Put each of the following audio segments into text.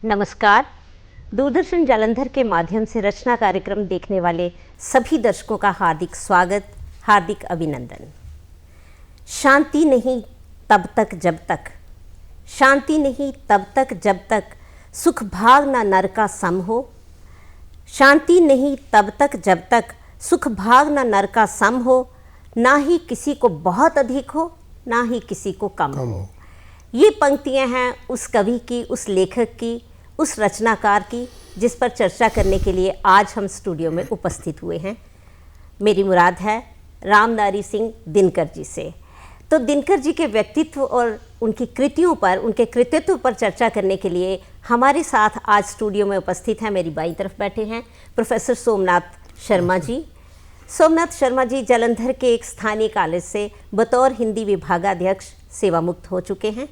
नमस्कार। दूरदर्शन जालंधर के माध्यम से रचना कार्यक्रम देखने वाले सभी दर्शकों का हार्दिक स्वागत, हार्दिक अभिनंदन। शांति नहीं तब तक जब तक, शांति नहीं तब तक जब तक सुख भाग ना नर का सम हो। शांति नहीं तब तक जब तक सुख भाग ना नर का सम हो। ना ही किसी को बहुत अधिक हो, ना ही किसी को कम हो। ये पंक्तियां हैं उस कवि की, उस लेखक की, उस रचनाकार की, जिस पर चर्चा करने के लिए आज हम स्टूडियो में उपस्थित हुए हैं। मेरी मुराद है रामधारी सिंह दिनकर जी से। तो दिनकर जी के व्यक्तित्व और उनकी कृतियों पर, उनके कृतित्व पर चर्चा करने के लिए हमारे साथ आज स्टूडियो में उपस्थित हैं, मेरी बाईं तरफ बैठे हैं प्रोफेसर सोमनाथ शर्मा जी। सोमनाथ शर्मा जी जालंधर के एक स्थानीय कॉलेज से बतौर हिंदी विभागाध्यक्ष सेवा मुक्त हो चुके हैं।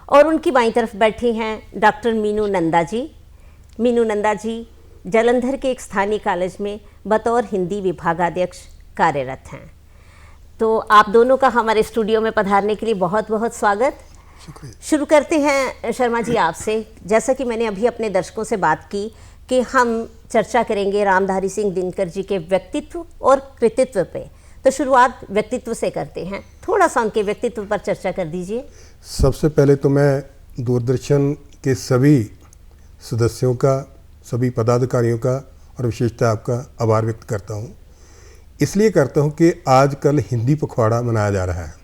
और उनकी बाईं तरफ बैठी हैं डॉक्टर मीनू नंदा जी। मीनू नंदा जी जालंधर के एक स्थानीय कॉलेज में बतौर हिंदी विभागाध्यक्ष कार्यरत हैं। तो आप दोनों का हमारे स्टूडियो में पधारने के लिए बहुत बहुत स्वागत। शुरू करते हैं शर्मा जी आपसे। जैसा कि मैंने अभी अपने दर्शकों से बात की कि हम चर्चा करेंगे रामधारी सिंह दिनकर जी के व्यक्तित्व और कृतित्व पे, तो शुरुआत व्यक्तित्व से करते हैं। थोड़ा सा उनके व्यक्तित्व पर चर्चा कर दीजिए। सबसे पहले तो मैं दूरदर्शन के सभी सदस्यों का, सभी पदाधिकारियों का और विशेषतः आपका आभार व्यक्त करता हूँ। इसलिए करता हूँ कि आजकल हिंदी पखवाड़ा मनाया जा रहा है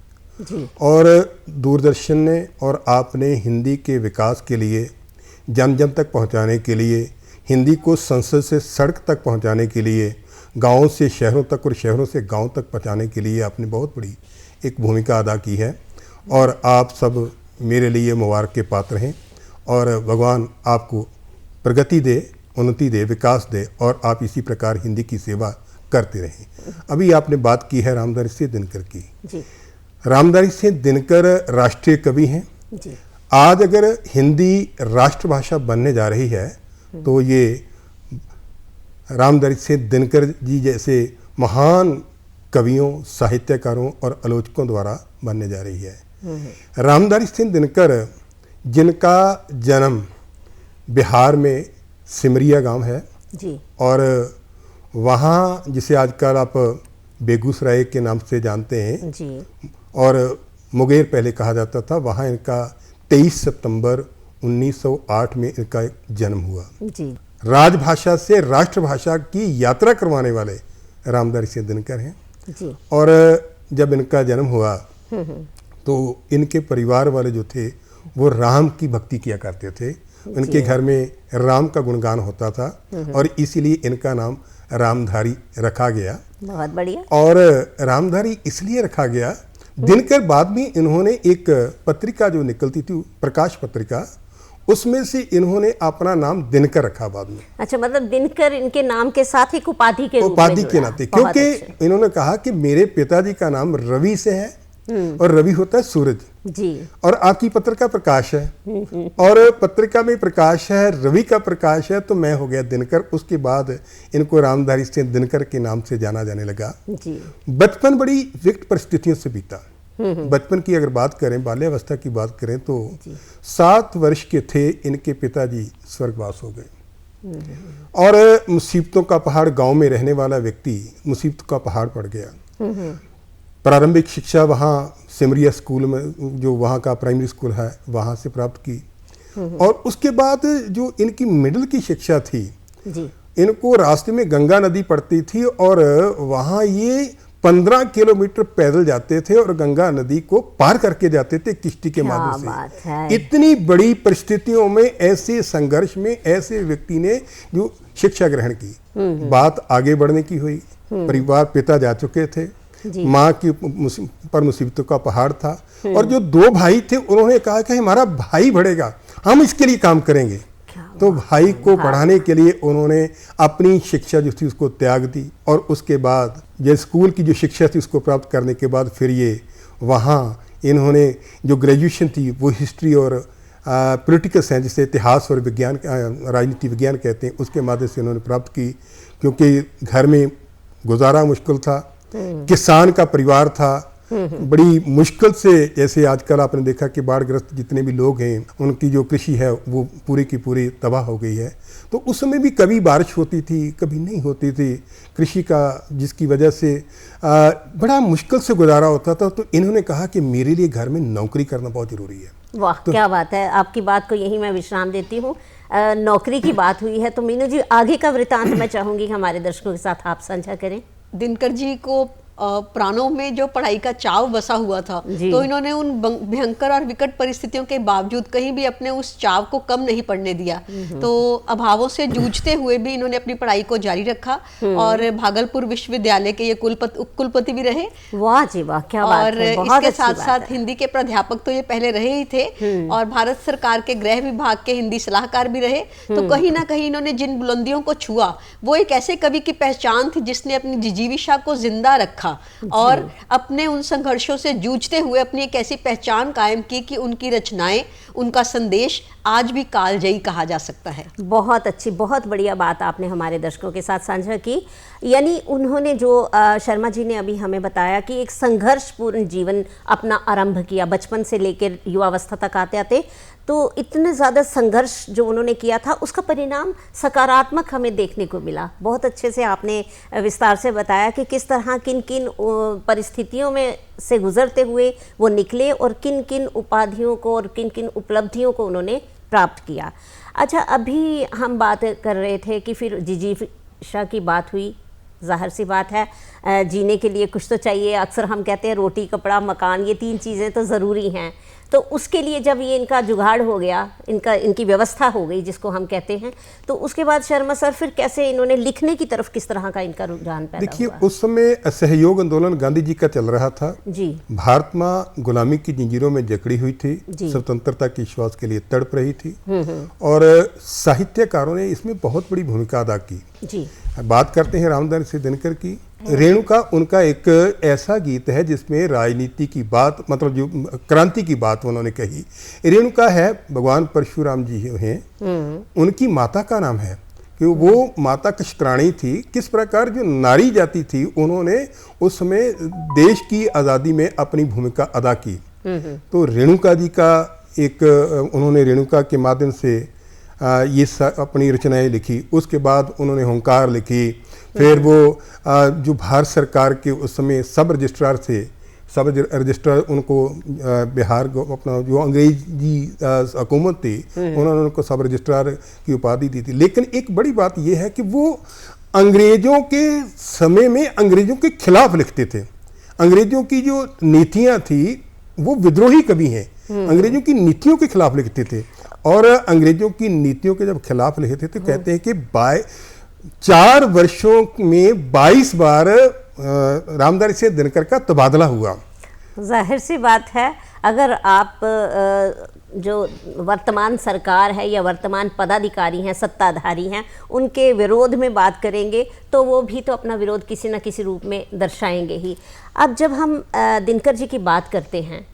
जी। और दूरदर्शन ने और आपने हिंदी के विकास के लिए, जन जन तक पहुँचाने के लिए, हिंदी को संसद से सड़क तक पहुँचाने के लिए, गाँव से शहरों तक और शहरों से गाँव तक पहुँचाने के लिए आपने बहुत बड़ी एक भूमिका अदा की है। और आप सब मेरे लिए मुबारक के पात्र हैं और भगवान आपको प्रगति दे, उन्नति दे, विकास दे और आप इसी प्रकार हिंदी की सेवा करते रहें। अभी आपने बात की है रामधारी सिंह दिनकर की जी। रामधारी सिंह दिनकर राष्ट्रीय कवि हैं जी। आज अगर हिंदी राष्ट्रभाषा बनने जा रही है तो ये रामधारी सिंह दिनकर जी जैसे महान कवियों, साहित्यकारों और आलोचकों द्वारा बनने जा रही है। रामधारी सिंह दिनकर जिनका जन्म बिहार में सिमरिया गांव है जी। और वहाँ जिसे आजकल आप बेगूसराय के नाम से जानते हैं जी। और मुंगेर पहले कहा जाता था, वहाँ इनका 23 सितंबर 1908 में इनका जन्म हुआ। जी। राजभाषा से राष्ट्रभाषा की यात्रा करवाने वाले रामधारी सिंह दिनकर हैं जी। और जब इनका जन्म हुआ तो इनके परिवार वाले जो थे वो राम की भक्ति किया करते थे। उनके घर में राम का गुणगान होता था और इसीलिए इनका नाम रामधारी रखा गया। बहुत बढ़िया। और रामधारी इसलिए रखा गया, दिनकर बाद में इन्होंने एक पत्रिका जो निकलती थी, प्रकाश पत्रिका, उसमें से इन्होंने अपना नाम दिनकर रखा बाद में। अच्छा, मतलब दिनकर इनके नाम के साथ एक उपाधि के रूप में उपाधि के नाते, क्योंकि अच्छा। इन्होंने कहा कि मेरे पिताजी का नाम रवि से है और रवि होता है सूरज जी। और आपकी पत्रिका प्रकाश है और पत्रिका में प्रकाश है, रवि का प्रकाश है, तो मैं हो गया दिनकर। उसके बाद इनको रामधारी सिंह दिनकर के नाम से जाना जाने लगा जी। बचपन बड़ी विकट परिस्थितियों से बीता। बचपन की अगर बात करें, बाल्यावस्था की बात करें तो 7 वर्ष के थे इनके पिताजी स्वर्गवास हो गए और मुसीबतों का पहाड़, गांव में रहने वाला व्यक्ति मुसीबतों का पहाड़ पड़ गया। प्रारंभिक शिक्षा वहाँ सिमरिया स्कूल में, जो वहाँ का प्राइमरी स्कूल है, वहाँ से प्राप्त की और उसके बाद जो इनकी मिडिल की शिक्षा थी जी। इनको रास्ते में गंगा नदी पड़ती थी और वहाँ ये 15 किलोमीटर पैदल जाते थे और गंगा नदी को पार करके जाते थे किश्ती के माध्यम से। इतनी बड़ी परिस्थितियों में, ऐसे संघर्ष में, ऐसे व्यक्ति ने जो शिक्षा ग्रहण की। बात आगे बढ़ने की हुई, परिवार, पिता जा चुके थे, माँ की पर मुसीबतों का पहाड़ था और जो 2 भाई थे उन्होंने कहा कि हमारा भाई बढ़ेगा, हम इसके लिए काम करेंगे। तो भाई को पढ़ाने के लिए उन्होंने अपनी शिक्षा जो थी उसको त्याग दी और उसके बाद ये स्कूल की जो शिक्षा थी उसको प्राप्त करने के बाद फिर ये वहाँ इन्होंने जो ग्रेजुएशन थी वो हिस्ट्री और पॉलिटिकल साइंस, जिसे इतिहास और विज्ञान, राजनीति विज्ञान कहते हैं, उसके माध्यम से उन्होंने प्राप्त की। क्योंकि घर में गुजारा मुश्किल था, किसान का परिवार था बड़ी मुश्किल से, जैसे आजकल आपने देखा कि बाढ़ग्रस्त जितने भी लोग हैं उनकी जो कृषि है वो पूरी की पूरी तबाह हो गई है। तो उस समय भी कभी बारिश होती थी, कभी नहीं होती थी कृषि का, जिसकी वजह से बड़ा मुश्किल से गुजारा होता था। तो इन्होंने कहा कि मेरे लिए घर में नौकरी करना बहुत ज़रूरी है। वाह, तो क्या बात है। आपकी बात को यहीं मैं विश्राम देती हूँ। नौकरी की बात हुई है तो मीनू जी, आगे का वृतांत मैं चाहूँगी हमारे दर्शकों के साथ आप साझा करें। दिनकर जी को प्राणों में जो पढ़ाई का चाव बसा हुआ था, तो इन्होंने उन भयंकर और विकट परिस्थितियों के बावजूद कहीं भी अपने उस चाव को कम नहीं पड़ने दिया। तो अभावों से जूझते हुए भी इन्होंने अपनी पढ़ाई को जारी रखा और भागलपुर विश्वविद्यालय के ये कुलपति भी रहे। वाह जी वाह, क्या बात है। और इसके साथ साथ हिंदी के प्राध्यापक तो ये पहले रहे ही थे और भारत सरकार के गृह विभाग के हिंदी सलाहकार भी रहे। तो कहीं ना कहीं इन्होंने जिन बुलंदियों को छुआ, वो एक ऐसे कवि की पहचान थी जिसने अपनी जिजीविषा को जिंदा रखा और अपने उन संघर्षों से जूझते हुए अपनी एक ऐसी पहचान कायम की कि उनकी रचनाएं, उनका संदेश आज भी कालजयी कहा जा सकता है। बहुत अच्छी, बहुत बढ़िया बात आपने हमारे दर्शकों के साथ साझा की। यानी उन्होंने जो शर्मा जी ने अभी हमें बताया कि एक संघर्षपूर्ण जीवन अपना आरंभ किया, बचपन से लेकर युवावस्था तक आते आते, तो इतने ज़्यादा संघर्ष जो उन्होंने किया था उसका परिणाम सकारात्मक हमें देखने को मिला। बहुत अच्छे से आपने विस्तार से बताया कि किस तरह किन किन परिस्थितियों में से गुजरते हुए वो निकले और किन किन उपाधियों को और किन किन उपलब्धियों को उन्होंने प्राप्त किया। अच्छा, अभी हम बात कर रहे थे कि फिर जिजीविषा की बात हुई। ज़ाहिर सी बात है, जीने के लिए कुछ तो चाहिए। अक्सर हम कहते हैं रोटी, कपड़ा, मकान, ये 3 चीज़ें तो ज़रूरी हैं। तो उसके लिए जब ये इनका जुगाड़ हो गया, इनकी व्यवस्था हो गई जिसको हम कहते हैं, तो उसके बाद शर्मा सर फिर कैसे इन्होंने लिखने की तरफ, किस तरह का इनका रुझान पैदा हुआ? देखिए, उस समय असहयोग आंदोलन गांधी जी का चल रहा था जी। भारत माँ गुलामी की जंजीरों में जकड़ी हुई थी, स्वतंत्रता की श्वास के लिए तड़प रही थी और साहित्यकारों ने इसमें बहुत बड़ी भूमिका अदा की जी। बात करते हैं रामधारी सिंह दिनकर की। रेणुका उनका एक ऐसा गीत है जिसमें राजनीति की बात, मतलब जो क्रांति की बात उन्होंने कही। रेणुका है भगवान परशुराम जी हैं, उनकी माता का नाम है कि वो माता कष्टराणी थी। किस प्रकार जो नारी जाति थी उन्होंने उस समय देश की आज़ादी में अपनी भूमिका अदा की। तो रेणुका जी का एक, उन्होंने रेणुका के माध्यम से ये अपनी रचनाएं लिखी। उसके बाद उन्होंने हुंकार लिखी। फिर वो जो भारत सरकार के उस समय सब रजिस्ट्रार उनको बिहार अपना जो अंग्रेजी हुकूमत थी उन्होंने उनको सब रजिस्ट्रार की उपाधि दी थी। लेकिन एक बड़ी बात ये है कि वो अंग्रेजों के समय में अंग्रेजों के खिलाफ लिखते थे। अंग्रेजों की जो नीतियाँ थी वो विद्रोही कवि हैं, अंग्रेजों की नीतियों के खिलाफ लिखते थे। और अंग्रेजों की नीतियों के जब खिलाफ लिखते थे तो कहते हैं कि 4 वर्षों में 22 बार रामधारी सिंह दिनकर का तबादला हुआ। जाहिर सी बात है, अगर आप जो वर्तमान सरकार है या वर्तमान पदाधिकारी हैं, सत्ताधारी हैं, उनके विरोध में बात करेंगे तो वो भी तो अपना विरोध किसी न किसी रूप में दर्शाएंगे ही। अब जब हम दिनकर जी की बात करते हैं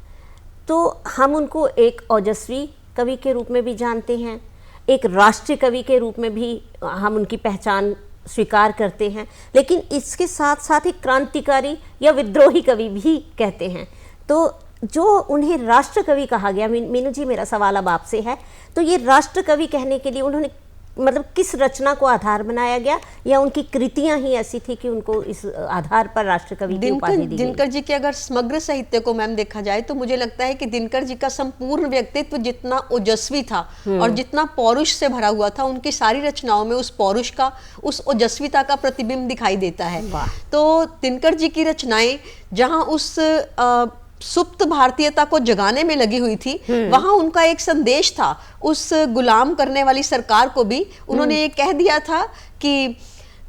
तो हम उनको एक ओजस्वी कवि के रूप में भी जानते हैं, एक राष्ट्रीय कवि के रूप में भी हम उनकी पहचान स्वीकार करते हैं, लेकिन इसके साथ साथ एक क्रांतिकारी या विद्रोही कवि भी कहते हैं। तो जो उन्हें राष्ट्र कवि कहा गया, मीनू जी मेरा सवाल अब आपसे है, तो ये राष्ट्र कवि कहने के लिए उन्होंने मतलब किस रचना को आधार बनाया गया या उनकी कृतियां ही ऐसी थी कि उनको इस आधार पर राष्ट्र कवि की उपाधि दी गई? दिनकर जी के अगर समग्र साहित्य को मैम देखा जाए तो मुझे लगता है कि दिनकर जी का संपूर्ण व्यक्तित्व जितना ओजस्वी था और जितना पौरुष से भरा हुआ था, उनकी सारी रचनाओं में उस पौरुष का, उस ओजस्विता का प्रतिबिंब दिखाई देता है। तो दिनकर जी की रचनाएं जहाँ उस सुप्त भारतीयता को जगाने में लगी हुई थी, वहां उनका एक संदेश था उस गुलाम करने वाली सरकार को भी। उन्होंने ये कह दिया था कि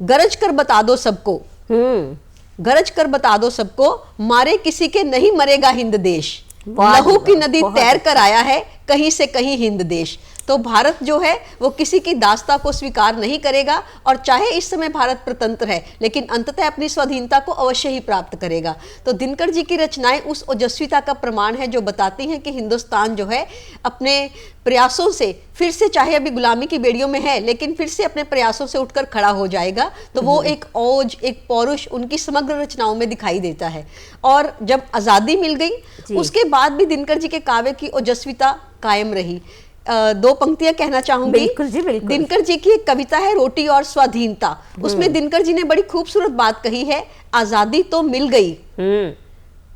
गरज कर बता दो सबको, गरज कर बता दो सबको, मारे किसी के नहीं मरेगा हिंद देश, लहू की नदी तैर कर आया है कहीं से कहीं हिंद देश। तो भारत जो है वो किसी की दास्ता को स्वीकार नहीं करेगा, और चाहे इस समय भारत प्रतंत्र है लेकिन अंततः अपनी स्वाधीनता को अवश्य ही प्राप्त करेगा। तो दिनकर जी की रचनाएं उस ओजस्विता का प्रमाण है जो बताती हैं कि हिंदुस्तान जो है अपने प्रयासों से फिर से, चाहे अभी गुलामी की बेड़ियों में है लेकिन फिर से अपने प्रयासों से उठकर खड़ा हो जाएगा। तो वो एक ओज, एक पौरुष उनकी समग्र रचनाओं में दिखाई देता है। और जब आज़ादी मिल गई उसके बाद भी दिनकर जी के काव्य की ओजस्विता कायम रही। दो पंक्तियां कहना चाहूंगी। बिल्कुल जी, बिल्कुल। दिनकर जी की एक कविता है रोटी और स्वाधीनता, उसमें दिनकर जी ने बड़ी खूबसूरत बात कही है, आजादी तो मिल गई,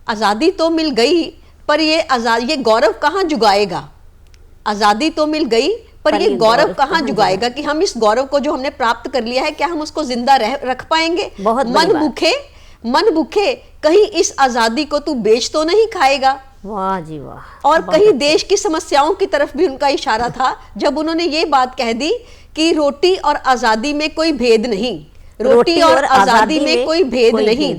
आजादी तो मिल गई, पर ये गौरव कहाँ जुगाएगा। आजादी तो मिल गई पर ये गौरव कहाँ जुगाएगा, कि हम इस गौरव को जो हमने प्राप्त कर लिया है क्या हम उसको जिंदा रख पाएंगे। मन भूखे कहीं इस आजादी को तू बेच तो नहीं खाएगा। वाह जी वाह। और कहीं देश की समस्याओं की तरफ भी उनका इशारा था जब उन्होंने ये बात कह दी कि रोटी और आजादी में कोई भेद नहीं, रोटी और आजादी में कोई भेद नहीं,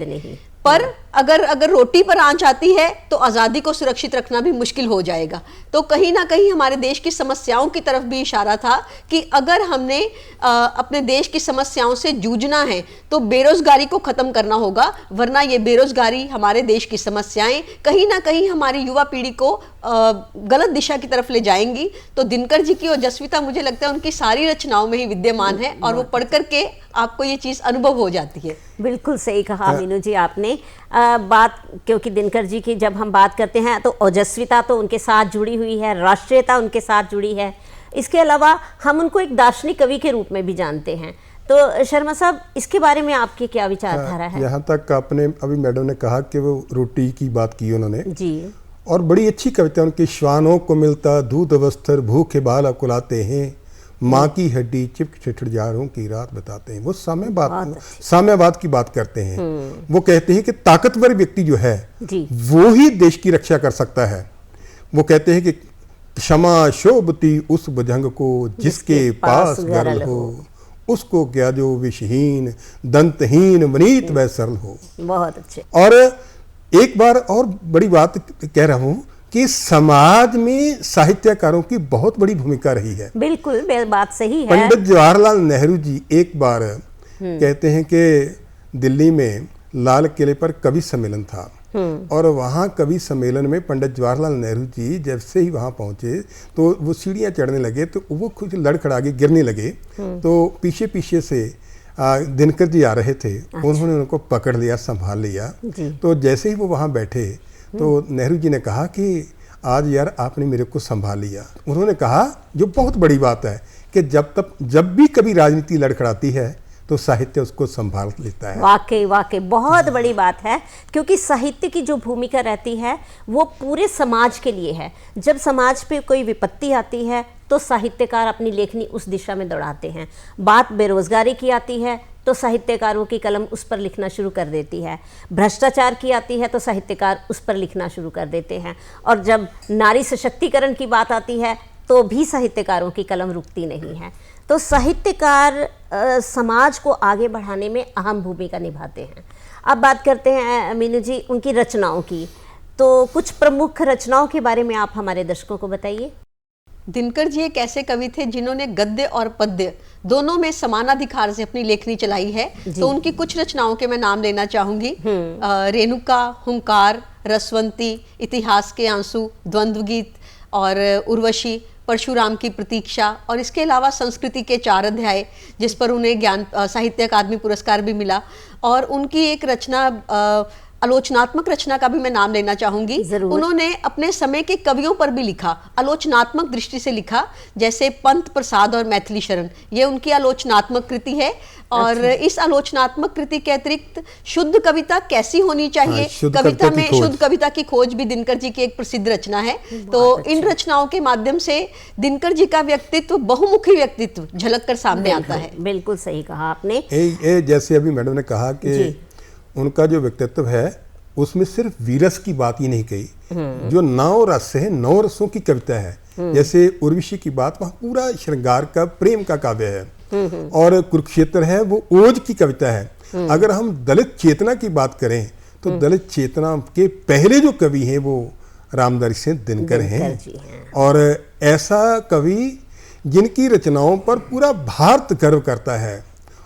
पर अगर रोटी पर आंच आती है तो आज़ादी को सुरक्षित रखना भी मुश्किल हो जाएगा। तो कहीं ना कहीं हमारे देश की समस्याओं की तरफ भी इशारा था कि अगर हमने अपने देश की समस्याओं से जूझना है तो बेरोजगारी को खत्म करना होगा, वरना ये बेरोजगारी, हमारे देश की समस्याएं कहीं ना कहीं हमारी युवा पीढ़ी को गलत दिशा की तरफ ले जाएंगी। तो दिनकर जी की ओजस्विता मुझे लगता है उनकी सारी रचनाओं में ही विद्यमान है और वो पढ़ करके आपको ये चीज़ अनुभव हो जाती है। बिल्कुल सही कहा मीनू जी आपने। बात, क्योंकि दिनकर जी की जब हम बात करते हैं तो ओजस्विता तो उनके साथ जुड़ी हुई है, राष्ट्रीयता उनके साथ जुड़ी है, इसके अलावा हम उनको एक दार्शनिक कवि के रूप में भी जानते हैं। तो शर्मा साहब, इसके बारे में आपकी क्या विचारधारा है? यहाँ तक आपने अभी मैडम ने कहा कि वो रोटी की बात की उन्होंने जी, और बड़ी अच्छी कविता उनकी, श्वानों को मिलता दूध वस्त्र भूखे बाल अकुलाते हैं, माँ की हड्डी चिपक ठिठुरजारों की रात बताते हैं। वो साम्यवाद की बात करते हैं। वो कहते हैं कि ताकतवर व्यक्ति जो है वो ही देश की रक्षा कर सकता है। वो कहते हैं कि क्षमा शोभती उस भुजंग को जिसके पास गरल हो, उसको क्या जो विषहीन दंतहीन वनीत व सरल हो। बहुत अच्छे। और एक बार और बड़ी बात कह रहा हूँ कि समाज में साहित्यकारों की बहुत बड़ी भूमिका रही है। बिल्कुल, बात सही है। पंडित जवाहरलाल नेहरू जी एक बार कहते हैं कि दिल्ली में लाल किले पर कवि सम्मेलन था और वहाँ कवि सम्मेलन में पंडित जवाहरलाल नेहरू जी जब से ही वहाँ पहुँचे तो वो सीढ़ियाँ चढ़ने लगे तो वो कुछ लड़खड़ा के गिरने लगे। तो पीछे पीछे से दिनकर जी आ रहे थे। उन्होंने उनको पकड़ लिया, संभाल लिया। तो जैसे ही वो वहाँ बैठे तो नेहरू जी ने कहा कि आज यार आपने मेरे को संभाल लिया। उन्होंने कहा, जो बहुत बड़ी बात है, कि जब भी कभी राजनीति लड़खड़ाती है तो साहित्य उसको संभाल लेता है। वाकई बहुत बड़ी बात है, क्योंकि साहित्य की जो भूमिका रहती है वो पूरे समाज के लिए है। जब समाज पे कोई विपत्ति आती है तो साहित्यकार अपनी लेखनी उस दिशा में दौड़ाते हैं। बात बेरोजगारी की आती है तो साहित्यकारों की कलम उस पर लिखना शुरू कर देती है। भ्रष्टाचार की आती है तो साहित्यकार उस पर लिखना शुरू कर देते हैं। और जब नारी सशक्तिकरण की बात आती है तो भी साहित्यकारों की कलम रुकती नहीं है। तो साहित्यकार समाज को आगे बढ़ाने में अहम भूमिका निभाते हैं। अब बात करते हैं मीनू जी उनकी रचनाओं की, तो कुछ प्रमुख रचनाओं के बारे में आप हमारे दर्शकों को बताइए। दिनकर जी एक ऐसे कवि थे जिन्होंने गद्य और पद्य दोनों में समानाधिकार से अपनी लेखनी चलाई है। तो उनकी कुछ रचनाओं के मैं नाम लेना चाहूंगी। रेणुका, हुंकार, रसवंती, इतिहास के आंसू, द्वंद्व गीत और उर्वशी, परशुराम की प्रतीक्षा, और इसके अलावा संस्कृति के 4 अध्याय जिस पर उन्हें ज्ञान साहित्य अकादमी पुरस्कार भी मिला। और उनकी एक रचना, आलोचनात्मक रचना का भी मैं नाम लेना चाहूंगी। उन्होंने अपने समय के कवियों पर भी लिखा, आलोचनात्मक दृष्टि से लिखा, जैसे पंत प्रसाद और मैथिली शरण, ये उनकी आलोचनात्मक कृति है। और इस आलोचनात्मक कृति के अतिरिक्त शुद्ध कविता कैसी होनी चाहिए, कविता में शुद्ध कविता की खोज भी दिनकर जी की एक प्रसिद्ध रचना है। तो इन रचनाओं के माध्यम से दिनकर जी का व्यक्तित्व, बहुमुखी व्यक्तित्व झलक कर सामने आता है। बिल्कुल सही कहा आपने। जैसे अभी मैडम ने कहा कि उनका जो व्यक्तित्व है उसमें सिर्फ वीरस की बात ही नहीं कही, जो 9 रस है, 9 रसों की कविता है। जैसे उर्वशी की बात, वहाँ पूरा श्रृंगार का, प्रेम का काव्य है। और कुरुक्षेत्र है, वो ओज की कविता है। अगर हम दलित चेतना की बात करें तो दलित चेतना के पहले जो कवि हैं वो रामधारी सिंह दिनकर हैं। और ऐसा कवि जिनकी रचनाओं पर पूरा भारत गर्व करता है।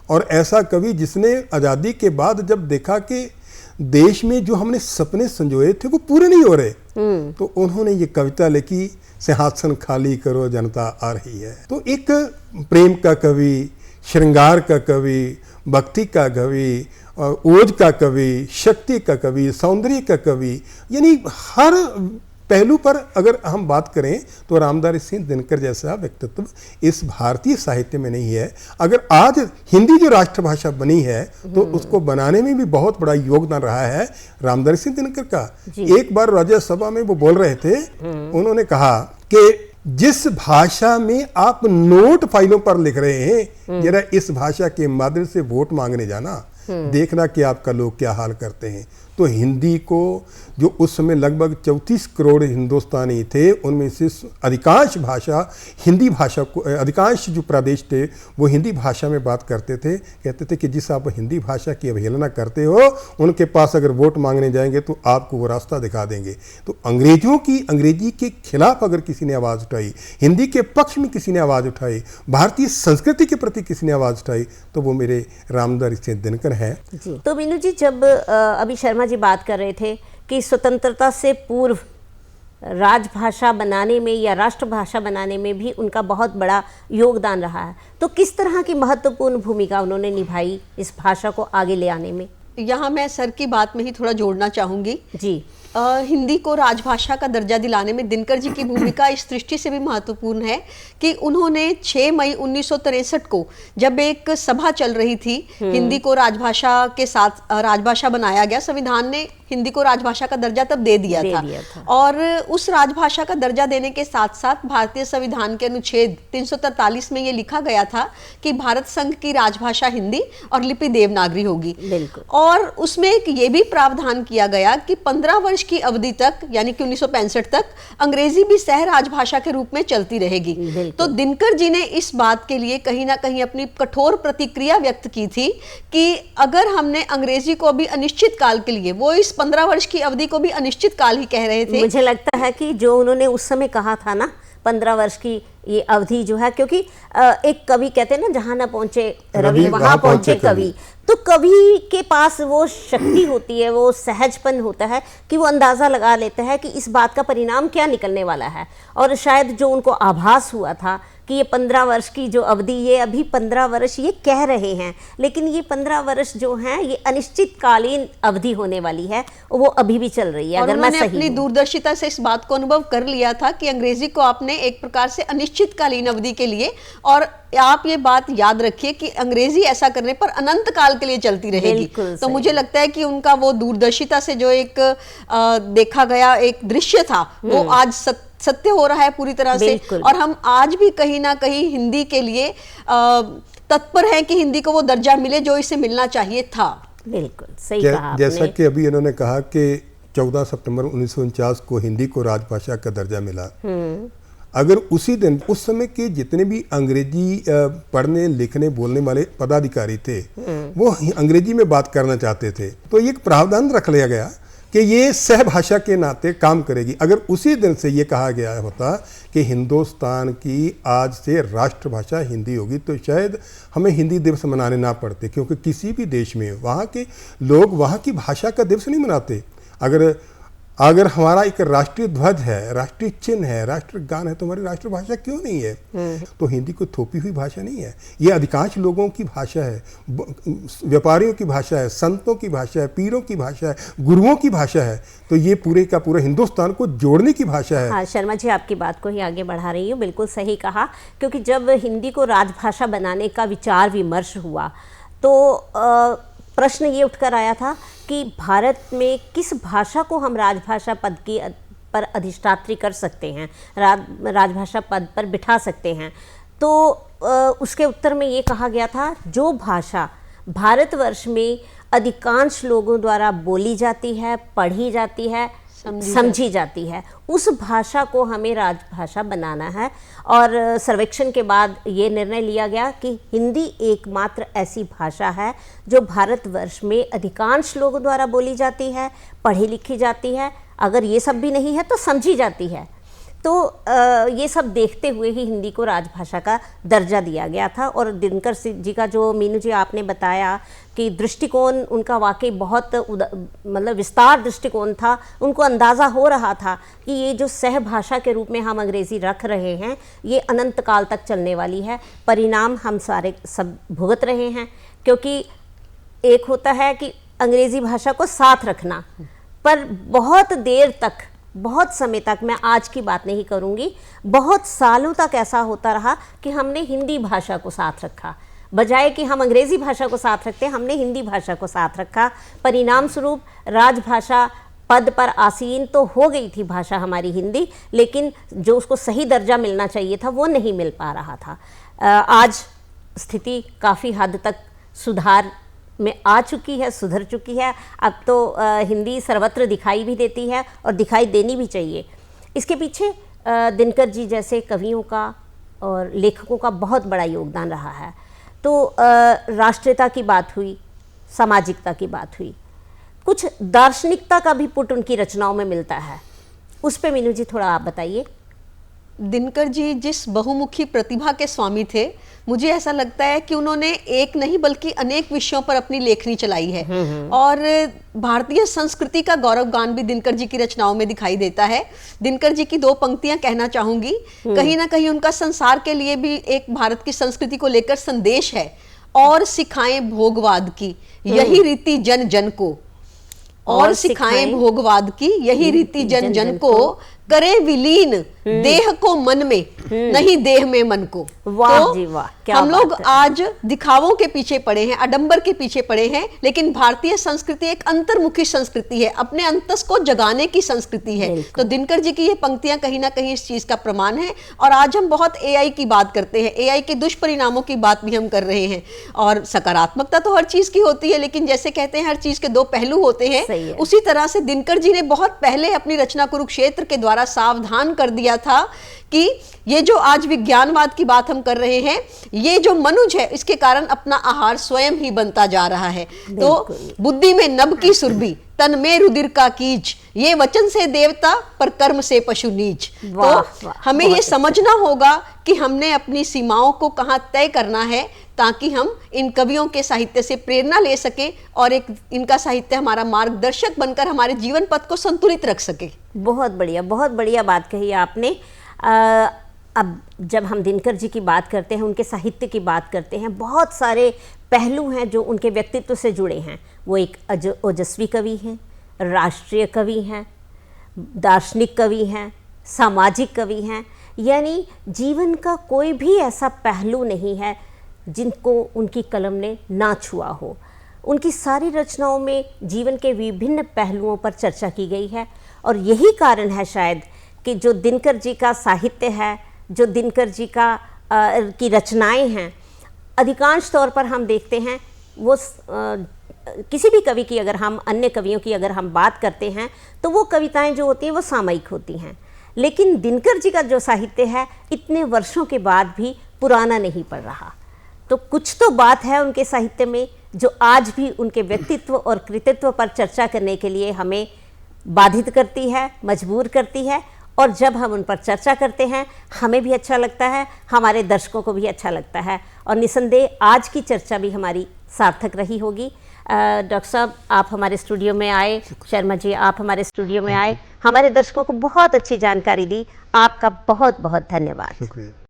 और ऐसा कवि जिसने आज़ादी के बाद जब देखा कि देश में जो हमने सपने संजोए थे वो पूरे नहीं हो रहे, तो उन्होंने ये कविता लिखी, सिंहासन खाली करो जनता आ रही है। तो एक प्रेम का कवि, श्रृंगार का कवि, भक्ति का कवि, ओज का कवि, शक्ति का कवि, सौंदर्य का कवि, यानी हर पहलू पर अगर हम बात करें तो रामधारी सिंह दिनकर जैसा व्यक्तित्व इस भारतीय साहित्य में नहीं है। अगर आज हिंदी जो राष्ट्रभाषा बनी है तो उसको बनाने में भी बहुत बड़ा योगदान रहा है रामधारी सिंह दिनकर का। एक बार राज्यसभा में वो बोल रहे थे, उन्होंने कहा कि जिस भाषा में आप नोट फाइलों पर लिख रहे हैं, जरा इस भाषा के माध्यम से वोट मांगने जाना, देखना कि आपका लोग क्या हाल करते हैं। तो हिंदी को, जो उस समय लगभग 34 करोड़ हिंदुस्तानी थे, उनमें से अधिकांश भाषा हिंदी भाषा को, अधिकांश जो प्रदेश थे वो हिंदी भाषा में बात करते थे। कहते थे कि जिस आप हिंदी भाषा की अवहेलना करते हो, उनके पास अगर वोट मांगने जाएंगे तो आपको वो रास्ता दिखा देंगे। तो अंग्रेजी के खिलाफ अगर किसी ने आवाज़ उठाई, हिंदी के पक्ष में किसी ने आवाज़ उठाई, भारतीय संस्कृति के प्रति किसी ने आवाज़ उठाई, तो वो मेरे रामधारी सिंह दिनकर है। तो मीनू जी, जब अभी शर्मा जी बात कर रहे थे कि स्वतंत्रता से पूर्व राजभाषा बनाने में या राष्ट्रभाषा बनाने में भी उनका बहुत बड़ा योगदान रहा है, तो किस तरह की महत्वपूर्ण भूमिका उन्होंने निभाई इस भाषा को आगे ले आने में? यहाँ मैं सर की बात में ही थोड़ा जोड़ना चाहूँगी जी। हिंदी को राजभाषा का दर्जा दिलाने में दिनकर जी की भूमिका इस दृष्टि से भी महत्वपूर्ण है कि उन्होंने 6 मई 1963 को जब एक सभा चल रही थी, हिंदी को राजभाषा के साथ राजभाषा बनाया गया, संविधान ने हिंदी को राजभाषा का दर्जा तब दे दिया था। और उस राजभाषा का दर्जा देने के साथ साथ भारतीय संविधान के अनुच्छेद 343 में ये लिखा गया था कि भारत संघ की राजभाषा हिंदी और लिपि देवनागरी होगी। और उसमें एक ये भी प्रावधान किया गया कि 15 वर्ष की अवधि तक, यानी कि 1965 तक, अंग्रेजी भी सह राजभाषा के रूप में चलती रहेगी। तो दिनकर जी ने इस बात के लिए कहीं ना कहीं अपनी कठोर प्रतिक्रिया व्यक्त की थी कि अगर हमने अंग्रेजी को भी अनिश्चित काल के लिए, वो इस 15 वर्ष की अवधि को भी अनिश्चित काल ही कह रहे थे। मुझे लगता है कि जो उन्होंने उस समय कहा था ना, 15 वर्ष की ये अवधि जो है, क्योंकि एक कवि कहते हैं ना, जहां ना पहुंचे रवि वहां पहुंचे कवि। तो कवि के पास वो शक्ति होती है, वो सहजपन होता है कि वो अंदाज़ा लगा लेता है कि इस बात का परिणाम क्या निकलने वाला है। और शायद जो उनको आभास हुआ था कि ये 15 वर्ष की जो अवधि, ये अभी 15 वर्ष ये कह रहे हैं, लेकिन ये 15 वर्ष जो हैं ये अनिश्चितकालीन अवधि होने वाली है, वो अभी भी चल रही है। अगर मैं सही अपनी दूरदर्शिता से इस बात को अनुभव कर लिया था कि अंग्रेजी को आपने एक प्रकार से अनिश्चितकालीन अवधि के लिए, और आप ये बात याद रखिए कि अंग्रेजी ऐसा करने पर अनंत काल के लिए चलती रहेगी। तो मुझे लगता है कि उनका वो दूरदर्शिता से जो एक देखा गया एक दृश्य था, वो आज सत्य हो रहा है पूरी तरह से। और हम आज भी कहीं ना कहीं हिंदी के लिए तत्पर हैं कि हिंदी को वो दर्जा मिले जो इसे मिलना चाहिए था। बिल्कुल सही कहा आपने। जैसा कि अभी इन्होंने कहा कि 14 सितंबर 1949 को हिंदी को राजभाषा का दर्जा मिला। अगर उसी दिन उस समय के जितने भी अंग्रेजी पढ़ने लिखने बोलने वाले पदाधिकारी थे, वो अंग्रेजी में बात करना चाहते थे, तो एक प्रावधान रख लिया गया कि ये सहभाषा के नाते काम करेगी। अगर उसी दिन से ये कहा गया होता कि हिंदुस्तान की आज से राष्ट्रभाषा हिंदी होगी, तो शायद हमें हिंदी दिवस मनाने ना पड़ते, क्योंकि किसी भी देश में वहाँ के लोग वहाँ की भाषा का दिवस नहीं मनाते। अगर हमारा एक राष्ट्रीय ध्वज है, राष्ट्रीय चिन्ह है, राष्ट्रगान है, तो हमारी राष्ट्रभाषा क्यों नहीं है? तो हिंदी कोई थोपी हुई भाषा नहीं है, ये अधिकांश लोगों की भाषा है, व्यापारियों की भाषा है, संतों की भाषा है, पीरों की भाषा है, गुरुओं की भाषा है। तो ये पूरे का पूरा हिंदुस्तान को जोड़ने की भाषा है। हाँ, शर्मा जी आपकी बात को ही आगे बढ़ा रही हूँ, बिल्कुल सही कहा। क्योंकि जब हिंदी को राजभाषा बनाने का विचार विमर्श हुआ, तो प्रश्न ये उठकर आया था कि भारत में किस भाषा को हम राजभाषा पद की पर अधिष्ठात्री कर सकते हैं, राजभाषा पद पर बिठा सकते हैं। तो उसके उत्तर में ये कहा गया था, जो भाषा भारतवर्ष में अधिकांश लोगों द्वारा बोली जाती है, पढ़ी जाती है, समझी जाती है, उस भाषा को हमें राजभाषा बनाना है। और सर्वेक्षण के बाद ये निर्णय लिया गया कि हिंदी एकमात्र ऐसी भाषा है जो भारतवर्ष में अधिकांश लोगों द्वारा बोली जाती है, पढ़ी लिखी जाती है, अगर ये सब भी नहीं है तो समझी जाती है। तो ये सब देखते हुए ही हिंदी को राजभाषा का दर्जा दिया गया था। और दिनकर जी का जो मीनू जी आपने बताया कि दृष्टिकोण उनका वाकई बहुत मतलब विस्तार दृष्टिकोण था। उनको अंदाज़ा हो रहा था कि ये जो सहभाषा के रूप में हम अंग्रेज़ी रख रहे हैं ये अनंत काल तक चलने वाली है। परिणाम हम सारे सब भुगत रहे हैं, क्योंकि एक होता है कि अंग्रेज़ी भाषा को साथ रखना, पर बहुत देर तक, बहुत समय तक, मैं आज की बात नहीं करूंगी, बहुत सालों तक ऐसा होता रहा कि हमने हिंदी भाषा को साथ रखा, बजाय कि हम अंग्रेज़ी भाषा को साथ रखते हमने हिंदी भाषा को साथ रखा। परिणाम स्वरूप राजभाषा पद पर आसीन तो हो गई थी भाषा हमारी हिंदी, लेकिन जो उसको सही दर्जा मिलना चाहिए था वो नहीं मिल पा रहा था। आज स्थिति काफ़ी हद तक सुधार में आ चुकी है, सुधर चुकी है। अब तो हिंदी सर्वत्र दिखाई भी देती है और दिखाई देनी भी चाहिए। इसके पीछे दिनकर जी जैसे कवियों का और लेखकों का बहुत बड़ा योगदान रहा है। तो राष्ट्रीयता की बात हुई, सामाजिकता की बात हुई, कुछ दार्शनिकता का भी पुट उनकी रचनाओं में मिलता है। उस पे मीनू जी थोड़ा आप बताइए। दिनकर जी जिस बहुमुखी प्रतिभा के स्वामी थे, मुझे ऐसा लगता है कि उन्होंने एक नहीं बल्कि अनेक विषयों पर अपनी लेखनी चलाई है। और भारतीय संस्कृति का गौरवगान भी दिनकर जी की रचनाओं में दिखाई देता है। दिनकर जी की दो पंक्तियां कहना चाहूंगी। कहीं ना कहीं उनका संसार के लिए भी एक भारत की संस्कृति को लेकर संदेश है। और सिखाएं भोगवाद की यही रीति जन जन को, और सिखाएं भोगवाद की यही रीति जन जन को, करे विलीन देह को मन में, नहीं देह में मन को। वाह जी वाह, क्या हम लोग बात है। आज दिखावों के पीछे पड़े हैं, आडंबर के पीछे पड़े हैं, लेकिन भारतीय संस्कृति एक अंतर्मुखी संस्कृति है, अपने अंतस को जगाने की संस्कृति है। तो दिनकर जी की ये पंक्तियां कहीं ना कहीं इस चीज का प्रमाण है। और आज हम बहुत एआई की बात करते हैं, एआई के दुष्परिणामों की बात भी हम कर रहे हैं। और सकारात्मकता तो हर चीज की होती है, लेकिन जैसे कहते हैं हर चीज के दो पहलू होते हैं, उसी तरह से दिनकर जी ने बहुत पहले अपनी रचना कुरुक्षेत्र के द्वारा सावधान कर दिया था कि ये जो आज विज्ञानवाद की बात हम कर रहे हैं, ये जो मनुज है इसके कारण अपना आहार स्वयं ही बनता जा रहा है। तो बुद्धि में नभ की सुरभि, तन में रुधिर का कीच, ये वचन से देवता पर कर्म से पशु नीच। तो हमें ये समझना होगा कि हमने अपनी सीमाओं को कहाँ तय करना है, ताकि हम इन कवियों के साहित्य से प्रेरणा ले सके और एक इनका साहित्य हमारा मार्गदर्शक बनकर हमारे जीवन पथ को संतुलित रख सके। बहुत बढ़िया बात कही आपने। अब जब हम दिनकर जी की बात करते हैं, उनके साहित्य की बात करते हैं, बहुत सारे पहलू हैं जो उनके व्यक्तित्व से जुड़े हैं। वो एक ओजस्वी कवि हैं, राष्ट्रीय कवि हैं, दार्शनिक कवि हैं, सामाजिक कवि हैं। यानी जीवन का कोई भी ऐसा पहलू नहीं है जिनको उनकी कलम ने ना छुआ हो। उनकी सारी रचनाओं में जीवन के विभिन्न पहलुओं पर चर्चा की गई है। और यही कारण है शायद कि जो दिनकर जी का साहित्य है, जो दिनकर जी का की रचनाएं हैं, अधिकांश तौर पर हम देखते हैं वो किसी भी कवि की, अगर हम अन्य कवियों की अगर हम बात करते हैं तो वो कविताएं जो होती हैं वो सामयिक होती हैं। लेकिन दिनकर जी का जो साहित्य है इतने वर्षों के बाद भी पुराना नहीं पड़ रहा। तो कुछ तो बात है उनके साहित्य में जो आज भी उनके व्यक्तित्व और कृतित्व पर चर्चा करने के लिए हमें बाधित करती है, मजबूर करती है। और जब हम उन पर चर्चा करते हैं हमें भी अच्छा लगता है, हमारे दर्शकों को भी अच्छा लगता है, और निसंदेह आज की चर्चा भी हमारी सार्थक रही होगी। डॉक्टर साहब आप हमारे स्टूडियो में आए, शर्मा जी आप हमारे स्टूडियो में आए, हमारे दर्शकों को बहुत अच्छी जानकारी दी। आपका बहुत बहुत धन्यवाद। शुक्रिया।